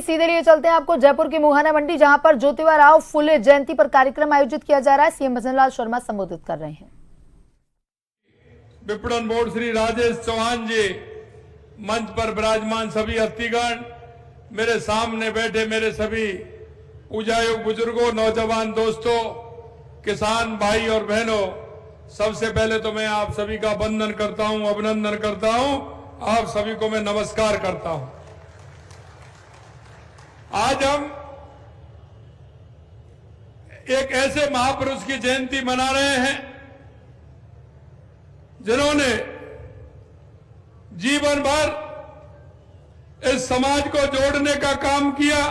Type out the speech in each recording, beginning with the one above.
सीधे लिए चलते हैं आपको जयपुर की मुहाना मंडी, जहां पर ज्योतिबा राव फुले जयंती पर कार्यक्रम आयोजित किया जा रहा है। सीएम भजन लाल शर्मा संबोधित कर रहे हैं। विपणन बोर्ड श्री राजेश चौहान जी, मंच पर विराजमान सभी हस्तीगण, मेरे सामने बैठे मेरे सभी पूजायोग बुजुर्गों, नौजवान दोस्तों, किसान भाई और बहनों, सबसे पहले तो मैं आप सभी का वंदन करता हूं, अभिनंदन करता हूं। आप सभी को मैं नमस्कार करता हूं। आज हम एक ऐसे महापुरुष की जयंती मना रहे हैं जिन्होंने जीवन भर इस समाज को जोड़ने का काम किया।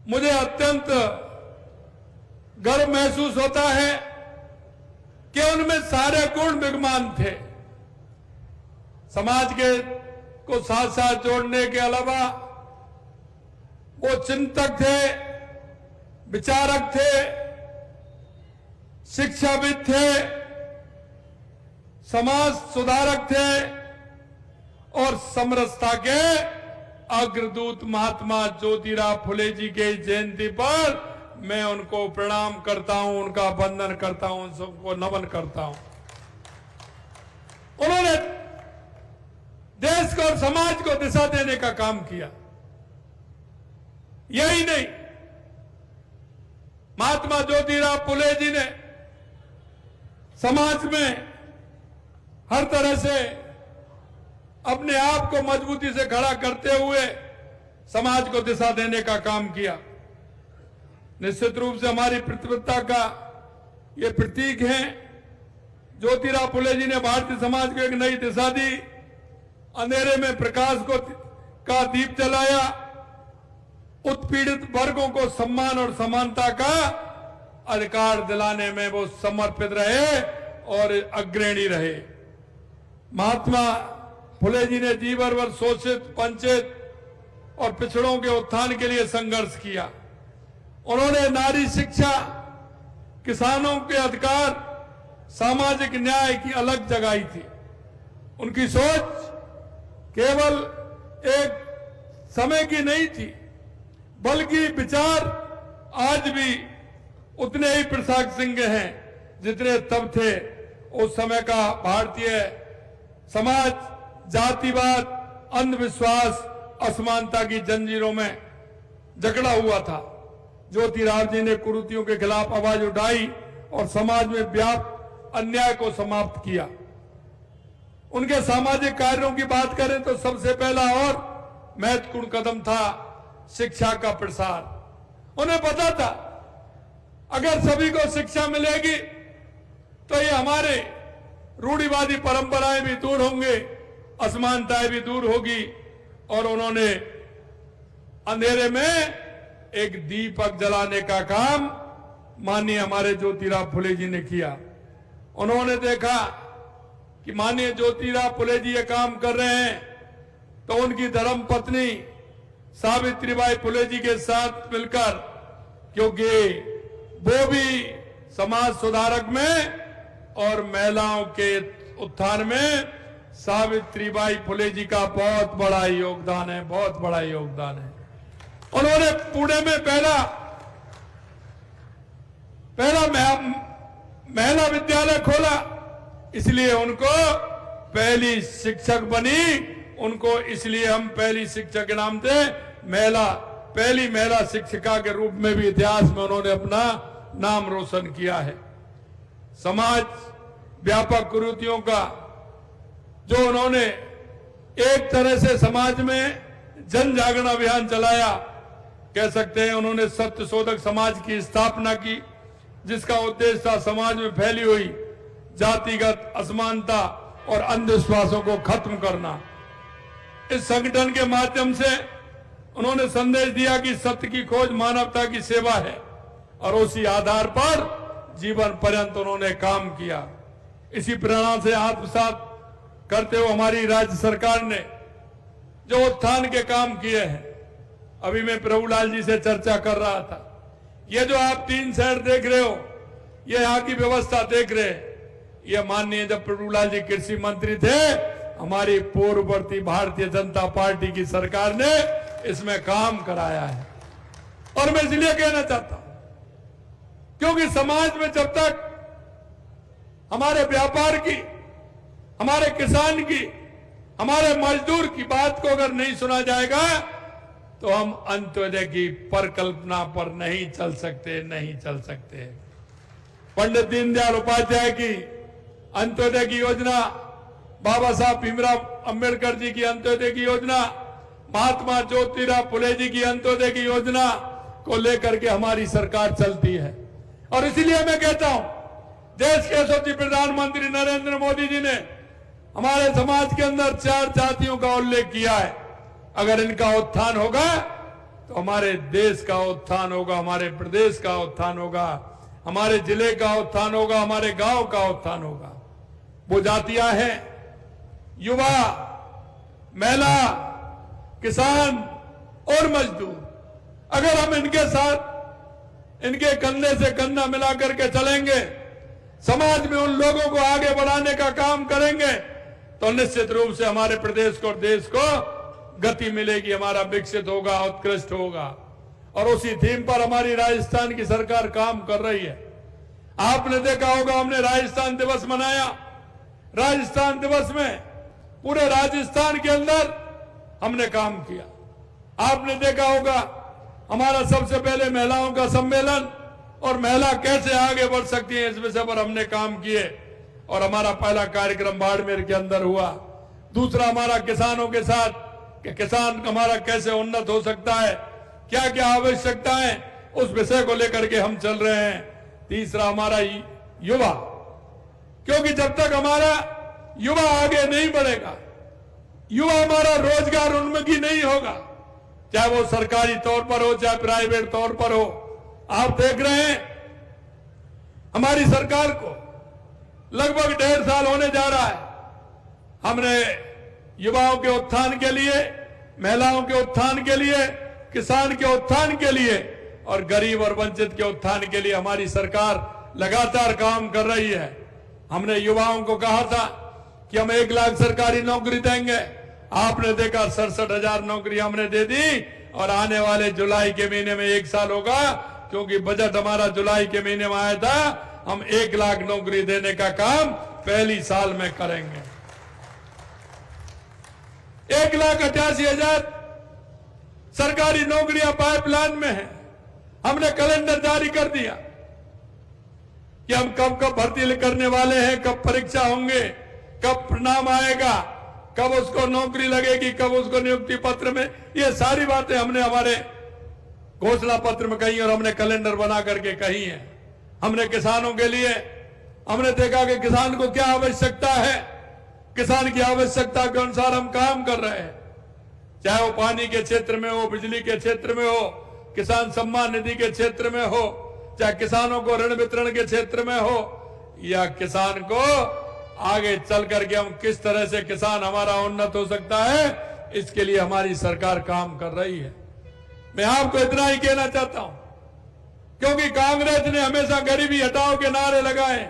मुझे अत्यंत गर्व महसूस होता है कि उनमें सारे गुण विद्यमान थे। समाज के को साथ साथ जोड़ने के अलावा वो चिंतक थे, विचारक थे, शिक्षाविद थे, समाज सुधारक थे और समरसता के अग्रदूत महात्मा ज्योतिराव फुले जी के जयंती पर मैं उनको प्रणाम करता हूं, उनका वंदन करता हूं, सबको नमन करता हूं। उन्होंने देश को और समाज को दिशा देने का काम किया। यही नहीं, महात्मा ज्योतिराव फुले जी ने समाज में हर तरह से अपने आप को मजबूती से खड़ा करते हुए समाज को दिशा देने का काम किया। निश्चित रूप से हमारी प्रतिबद्धता का ये प्रतीक है। ज्योतिराव फुले जी ने भारतीय समाज को एक नई दिशा दी, अंधेरे में प्रकाश का दीप जलाया, उत्पीड़ित वर्गों को सम्मान और समानता का अधिकार दिलाने में वो समर्पित रहे और अग्रणी रहे। महात्मा फुले जी ने जीवन भर शोषित, वंचित और पिछड़ों के उत्थान के लिए संघर्ष किया। उन्होंने नारी शिक्षा, किसानों के अधिकार, सामाजिक न्याय की अलग जगाई थी। उनकी सोच केवल एक समय की नहीं थी, बल्कि विचार आज भी उतने ही प्रासंगिक हैं जितने तब थे। उस समय का भारतीय समाज जातिवाद, अंधविश्वास, असमानता की जंजीरों में जकड़ा हुआ था। ज्योतिराव जी ने कुरीतियों के खिलाफ आवाज उठाई और समाज में व्याप्त अन्याय को समाप्त किया। उनके सामाजिक कार्यों की बात करें तो सबसे पहला और महत्वपूर्ण कदम था शिक्षा का प्रसार। उन्हें पता था अगर सभी को शिक्षा मिलेगी तो ये हमारे रूढ़िवादी परंपराएं भी दूर होंगे, असमानताएं भी दूर होगी। और उन्होंने अंधेरे में एक दीपक जलाने का काम माननीय हमारे ज्योतिराव फुले जी ने किया। उन्होंने देखा कि माननीय ज्योतिराव फुले जी ये काम कर रहे हैं तो उनकी धर्म पत्नी सावित्रीबाई फुले जी के साथ मिलकर, क्योंकि वो भी समाज सुधारक में और महिलाओं के उत्थान में सावित्रीबाई फुले जी का बहुत बड़ा योगदान है, बहुत बड़ा योगदान है। उन्होंने पुणे में पहला महिला विद्यालय खोला, इसलिए उनको पहली शिक्षक बनी। उनको इसलिए हम पहली शिक्षक के नाम से पहली महिला शिक्षिका के रूप में भी इतिहास में उन्होंने अपना नाम रोशन किया है। समाज व्यापक कुरीतियों का जो उन्होंने एक तरह से समाज में जन जागरण अभियान चलाया, कह सकते हैं उन्होंने सत्य शोधक समाज की स्थापना की, जिसका उद्देश्य था समाज में फैली हुई जातिगत असमानता और अंधविश्वासों को खत्म करना। इस संगठन के माध्यम से उन्होंने संदेश दिया कि सत्य की खोज मानवता की सेवा है और उसी आधार पर जीवन पर्यंत उन्होंने काम किया। इसी प्रेरणा से आत्मसात करते हुए हमारी राज्य सरकार ने जो उत्थान के काम किए हैं, अभी मैं प्रभुलाल जी से चर्चा कर रहा था, ये जो आप 3 शहर देख रहे हो, ये यहाँ की व्यवस्था देख रहे हैं, ये माननीय जब प्रभुलाल जी कृषि मंत्री थे हमारी पूर्ववर्ती भारतीय जनता पार्टी की सरकार ने इसमें काम कराया है। और मैं इसलिए कहना चाहता हूं क्योंकि समाज में जब तक हमारे व्यापार की, हमारे किसान की, हमारे मजदूर की बात को अगर नहीं सुना जाएगा तो हम अंत्योदय की परिकल्पना पर नहीं चल सकते। पंडित दीनदयाल उपाध्याय की अंत्योदय की योजना, बाबा साहब भीमराव अंबेडकर जी की अंत्योदय की योजना, महात्मा ज्योतिराव फुले जी की अंत्योदय की योजना को लेकर के हमारी सरकार चलती है। और इसलिए मैं कहता हूं, देश के यशस्वी प्रधानमंत्री नरेंद्र मोदी जी ने हमारे समाज के अंदर 4 जातियों का उल्लेख किया है। अगर इनका उत्थान होगा तो हमारे देश का उत्थान होगा, हमारे प्रदेश का उत्थान होगा, हमारे जिले का उत्थान होगा, हमारे गांव का उत्थान होगा। वो जातियां हैं युवा, महिला, किसान और मजदूर। अगर हम इनके साथ, इनके कंधे से कंधा मिला करके चलेंगे, समाज में उन लोगों को आगे बढ़ाने का काम करेंगे तो निश्चित रूप से हमारे प्रदेश को और देश को गति मिलेगी, हमारा विकसित होगा, उत्कृष्ट होगा। और उसी थीम पर हमारी राजस्थान की सरकार काम कर रही है। आपने देखा होगा, हमने राजस्थान दिवस मनाया। राजस्थान दिवस में पूरे राजस्थान के अंदर हमने काम किया। आपने देखा होगा, हमारा सबसे पहले महिलाओं का सम्मेलन और महिला कैसे आगे बढ़ सकती है, इस विषय पर हमने काम किए। और हमारा पहला कार्यक्रम बाड़मेर के अंदर हुआ। दूसरा हमारा किसानों के साथ, कि किसान हमारा कैसे उन्नत हो सकता है, क्या क्या आवश्यकता है, उस विषय को लेकर के हम चल रहे हैं। तीसरा हमारा युवा, क्योंकि जब तक हमारा युवा आगे नहीं बढ़ेगा, युवा हमारा रोजगार उन्मुखी नहीं होगा, चाहे वो सरकारी तौर पर हो, चाहे प्राइवेट तौर पर हो। आप देख रहे हैं हमारी सरकार को लगभग 1.5 साल होने जा रहा है। हमने युवाओं के उत्थान के लिए, महिलाओं के उत्थान के लिए, किसान के उत्थान के लिए और गरीब और वंचित के उत्थान के लिए हमारी सरकार लगातार काम कर रही है। हमने युवाओं को कहा था कि हम 1 लाख सरकारी नौकरी देंगे। आपने देखा 67,000 नौकरी हमने दे दी। और आने वाले जुलाई के महीने में 1 साल होगा, क्योंकि बजट हमारा जुलाई के महीने में आया था। हम 1 लाख नौकरी देने का काम पहली साल में करेंगे। 1,88,000 सरकारी नौकरियां पाइपलाइन में हैं। हमने कैलेंडर जारी कर दिया कि हम कब कब भर्ती करने वाले हैं, कब परीक्षा होंगे, कब परिणाम आएगा, कब उसको नौकरी लगेगी, कब उसको नियुक्ति पत्र में, ये सारी बातें हमने हमारे घोषणा पत्र में कही और हमने कैलेंडर बना करके कही है। हमने किसानों के लिए, हमने देखा कि किसान को क्या आवश्यकता है, किसान की आवश्यकता के अनुसार हम काम कर रहे हैं। चाहे वो पानी के क्षेत्र में हो, बिजली के क्षेत्र में हो, किसान सम्मान निधि के क्षेत्र में हो, चाहे किसानों को ऋण वितरण के क्षेत्र में हो, या किसान को आगे चल करके हम किस तरह से किसान हमारा उन्नत हो सकता है, इसके लिए हमारी सरकार काम कर रही है। मैं आपको इतना ही कहना चाहता हूं, क्योंकि कांग्रेस ने हमेशा गरीबी हटाओ के नारे लगाए,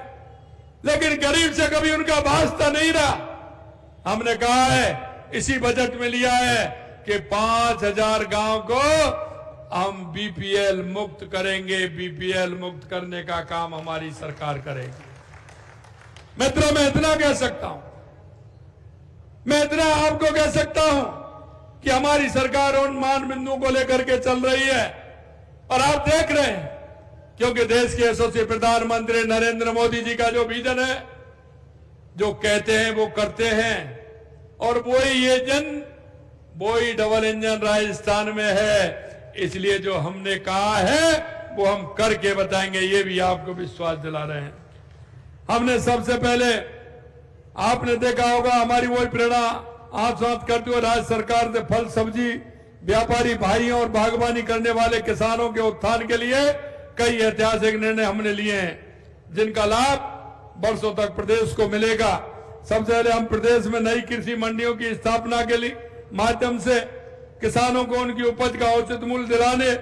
लेकिन गरीब से कभी उनका वास्ता नहीं रहा। हमने कहा है, इसी बजट में लिया है कि 5,000 गांव को हम बीपीएल मुक्त करेंगे। बीपीएल मुक्त करने का काम हमारी सरकार करेगी। मित्रों, मैं इतना कह सकता हूं, मैं इतना आपको कह सकता हूं कि हमारी सरकार उन मान बिंदुओं को लेकर के चल रही है। और आप देख रहे हैं, क्योंकि देश के यशस्वी प्रधानमंत्री नरेंद्र मोदी जी का जो विजन है, जो कहते हैं वो करते हैं। और वही डबल इंजन राजस्थान में है। इसलिए जो हमने कहा है वो हम करके बताएंगे, ये भी आपको विश्वास दिला रहे हैं। हमने सबसे पहले, आपने देखा होगा, हमारी वही प्रेरणा आत्मसात करते हुए राज्य सरकार से फल सब्जी व्यापारी भाइयों और बागवानी करने वाले किसानों के उत्थान के लिए कई ऐतिहासिक निर्णय हमने लिए हैं, जिनका लाभ वर्षों तक प्रदेश को मिलेगा। सबसे पहले हम प्रदेश में नई कृषि मंडियों की स्थापना के लिए माध्यम से किसानों को उनकी उपज का उचित मूल्य दिलाने,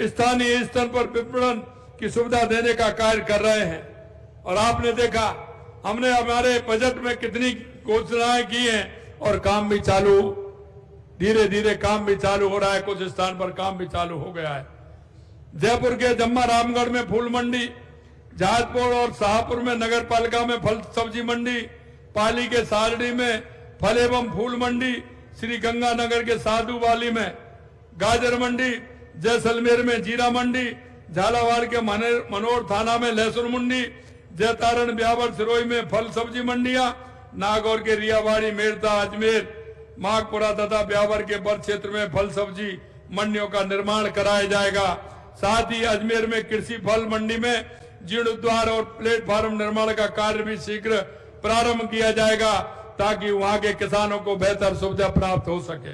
स्थानीय स्तर पर विपणन की सुविधा देने का कार्य कर रहे हैं। और आपने देखा, हमने हमारे बजट में कितनी घोषणाएं की हैं, और काम भी चालू, धीरे धीरे काम भी चालू हो रहा है, कुछ स्थान पर काम भी चालू हो गया है। जयपुर के जम्मा रामगढ़ में फूल मंडी, जहाजपुर और शाहपुर में नगर पालिका में फल सब्जी मंडी, पाली के सारडी में फल एवं फूल मंडी, श्री गंगानगर के साधुवाली में गाजर मंडी, जैसलमेर में जीरा मंडी, झालावाड़ के मनोर थाना में लहसुन मंडी, जयतारण ब्यावर सिरोही में फल सब्जी मंडियां, नागौर के रियावाड़ी, मेड़ता, अजमेर, माघपुरा तथा ब्यावर के बर क्षेत्र में फल सब्जी मंडियों का निर्माण कराया जाएगा। साथ ही अजमेर में कृषि फल मंडी में जीर्णोद्धार और प्लेटफार्म निर्माण का कार्य भी शीघ्र प्रारंभ किया जाएगा ताकि वहां के किसानों को बेहतर सुविधा प्राप्त हो सके।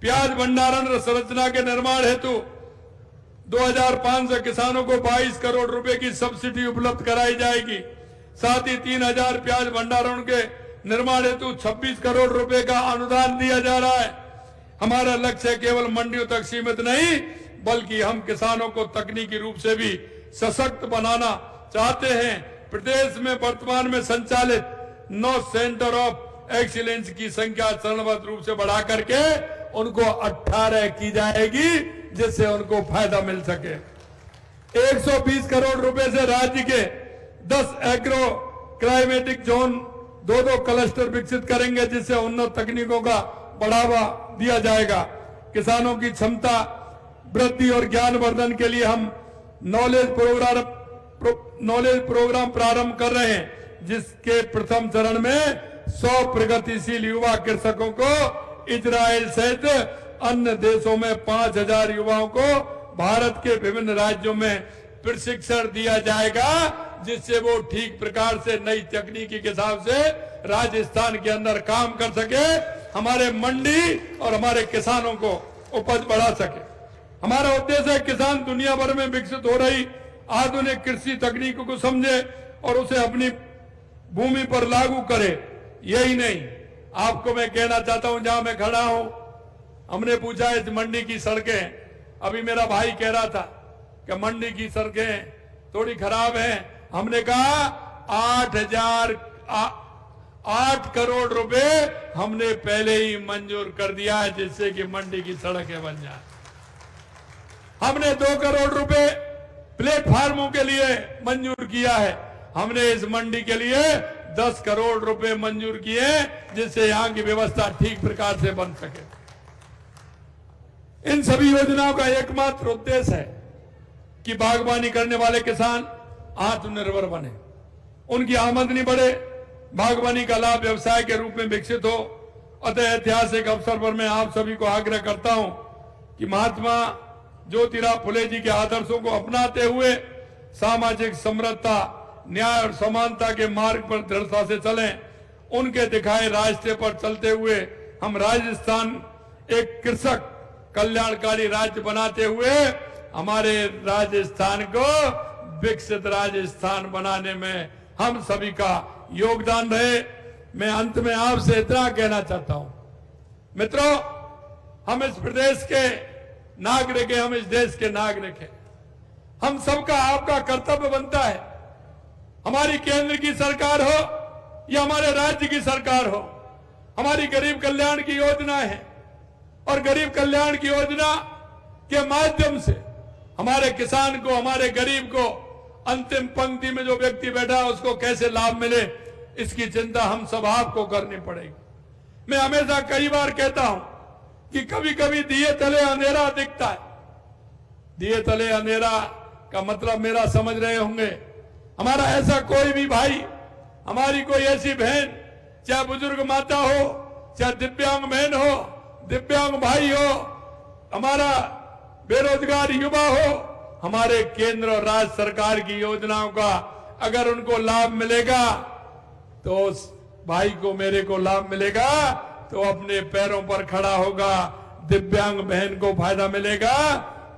प्याज भंडारण संरचना के निर्माण हेतु 2005 से किसानों को 22 करोड़ रुपए की सब्सिडी उपलब्ध कराई जाएगी। साथ ही 3000 प्याज भंडारण के निर्माण हेतु 26 करोड़ रुपए का अनुदान दिया जा रहा है। हमारा लक्ष्य केवल मंडियों तक सीमित नहीं, बल्कि हम किसानों को तकनीकी रूप से भी सशक्त बनाना चाहते हैं। प्रदेश में वर्तमान में संचालित 9 सेंटर ऑफ एक्सीलेंस की संख्या चरणबद्ध रूप से बढ़ा करके उनको 18 की जाएगी, जिससे उनको फायदा मिल सके। 120 करोड़ रुपए से राज्य के 10 एग्रो क्लाइमेटिक जोन 2 क्लस्टर विकसित करेंगे, जिससे उन्नत तकनीकों का बढ़ावा दिया जाएगा। किसानों की क्षमता वृद्धि और ज्ञान वर्धन के लिए हम नॉलेज प्रोग्राम प्रारंभ कर रहे हैं, जिसके प्रथम चरण में 100 प्रगतिशील युवा कृषकों को इजराइल सहित अन्य देशों में 5000 युवाओं को भारत के विभिन्न राज्यों में प्रशिक्षण दिया जाएगा, जिससे वो ठीक प्रकार से नई तकनीकी के हिसाब से राजस्थान के अंदर काम कर सके, हमारे मंडी और हमारे किसानों को उपज बढ़ा सके। हमारा उद्देश्य है किसान दुनिया भर में विकसित हो रही आधुनिक कृषि तकनीकों को समझे और उसे अपनी भूमि पर लागू करे। यही नहीं, आपको मैं कहना चाहता हूं, जहां मैं खड़ा हूं, हमने पूछा इस मंडी की सड़कें, अभी मेरा भाई कह रहा था कि मंडी की सड़कें थोड़ी खराब हैं। हमने कहा 8 करोड़ रुपए हमने पहले ही मंजूर कर दिया है, जिससे कि मंडी की सड़कें बन जाए। हमने 2 करोड़ रुपए प्लेटफार्मों के लिए मंजूर किया है। हमने इस मंडी के लिए 10 करोड़ रुपए मंजूर किए, जिससे यहां की व्यवस्था ठीक प्रकार से बन सके। इन सभी योजनाओं का एकमात्र उद्देश्य है कि बागवानी करने वाले किसान आत्मनिर्भर बने, उनकी आमदनी बढ़े, बागवानी का लाभ व्यवसाय के रूप में विकसित हो। अतः ऐतिहासिक अवसर पर मैं आप सभी को आग्रह करता हूं कि महात्मा ज्योतिराव फुले जी के आदर्शों को अपनाते हुए सामाजिक समरसता, न्याय और समानता के मार्ग पर दृढ़ता से चलें। उनके दिखाए रास्ते पर चलते हुए हम राजस्थान एक कृषक कल्याणकारी राज्य बनाते हुए हमारे राजस्थान को विकसित राजस्थान बनाने में हम सभी का योगदान रहे। मैं अंत में आपसे इतना कहना चाहता हूं, मित्रों, हम इस प्रदेश के नागरिक हैं, हम इस देश के नागरिक हैं। हम सबका आपका कर्तव्य बनता है, हमारी केंद्र की सरकार हो या हमारे राज्य की सरकार हो, हमारी गरीब कल्याण की योजना है और गरीब कल्याण की योजना के माध्यम से हमारे किसान को, हमारे गरीब को, अंतिम पंक्ति में जो व्यक्ति बैठा है उसको कैसे लाभ मिले, इसकी चिंता हम सब आपको करनी पड़ेगी। मैं हमेशा कई बार कहता हूं कि कभी कभी दिए तले अंधेरा दिखता है। दिए तले अंधेरा का मतलब मेरा समझ रहे होंगे। हमारा ऐसा कोई भी भाई, हमारी कोई ऐसी बहन, चाहे बुजुर्ग माता हो, चाहे दिव्यांग बहन हो, दिव्यांग भाई हो, हमारा बेरोजगार युवा हो, हमारे केंद्र और राज्य सरकार की योजनाओं का अगर उनको लाभ मिलेगा तो उस भाई को, मेरे को लाभ मिलेगा तो अपने पैरों पर खड़ा होगा। दिव्यांग बहन को फायदा मिलेगा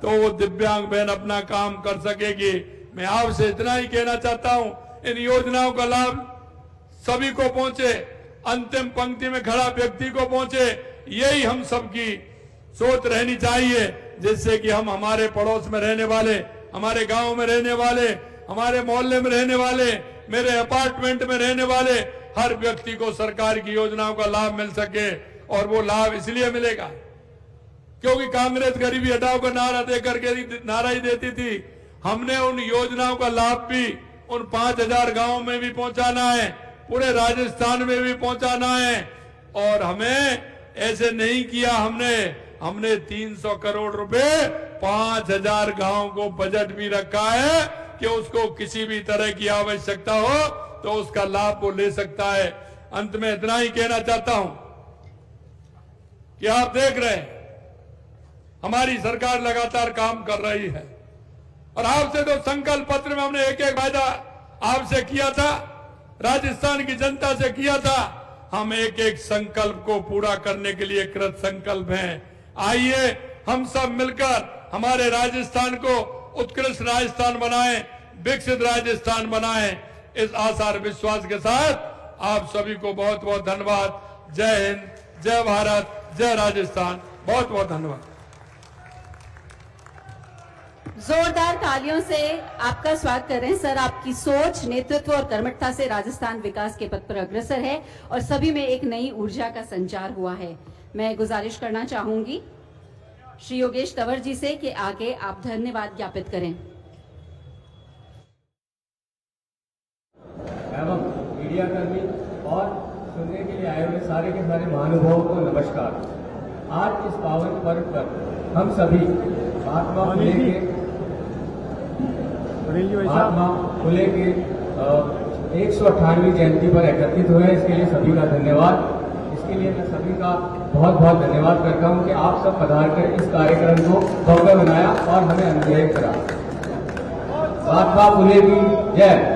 तो वो दिव्यांग बहन अपना काम कर सकेगी। मैं आपसे इतना ही कहना चाहता हूं, इन योजनाओं का लाभ सभी को पहुंचे, अंतिम पंक्ति में खड़ा व्यक्ति को पहुंचे, यही हम सबकी सोच रहनी चाहिए, जिससे कि हम हमारे पड़ोस में रहने वाले, हमारे गांव में रहने वाले, हमारे मोहल्ले में रहने वाले, मेरे अपार्टमेंट में रहने वाले हर व्यक्ति को सरकार की योजनाओं का लाभ मिल सके। और वो लाभ इसलिए मिलेगा क्योंकि कांग्रेस गरीबी हटाओ का नारा देकर के नारा ही देती थी। हमने उन योजनाओं का लाभ भी उन 5,000 गांवों में भी पहुंचाना है, पूरे राजस्थान में भी पहुंचाना है। और हमें ऐसे नहीं किया, हमने 300 करोड़ रुपए 5,000 गांव को बजट भी रखा है कि उसको किसी भी तरह की आवश्यकता हो तो उसका लाभ वो ले सकता है। अंत में इतना ही कहना चाहता हूं कि आप देख रहे हैं हमारी सरकार लगातार काम कर रही है और आपसे तो संकल्प पत्र में हमने एक एक वायदा आपसे किया था, राजस्थान की जनता से किया था। हम एक एक संकल्प को पूरा करने के लिए कृत संकल्प हैं। आइए हम सब मिलकर हमारे राजस्थान को उत्कृष्ट राजस्थान बनाएं, विकसित राजस्थान बनाएं। इस आशा और विश्वास के साथ आप सभी को बहुत बहुत धन्यवाद। जय हिंद, जय भारत, जय राजस्थान। बहुत बहुत धन्यवाद। जोरदार तालियों से आपका स्वागत कर रहे हैं सर। आपकी सोच, नेतृत्व और कर्मठता से राजस्थान विकास के पथ पर अग्रसर है और सभी में एक नई ऊर्जा का संचार हुआ है। मैं गुजारिश करना चाहूंगी श्री योगेश तंवर जी से कि आगे आप धन्यवाद ज्ञापित करें। एवं मीडिया कर्मी और सुनने के लिए आए हुए सारे के सारे महानुभावों को नमस्कार। आज इस पावन पर्व पर हम सभी महात्मा फुले के 198वीं जयंती पर एकत्रित हुए। इसके लिए सभी का धन्यवाद। इसके लिए मैं सभी का बहुत बहुत धन्यवाद करता हूं कि आप सब पधार कर इस कार्यक्रम को भव्य बनाया और हमें अनुभव करा। महात्मा फुले की जय।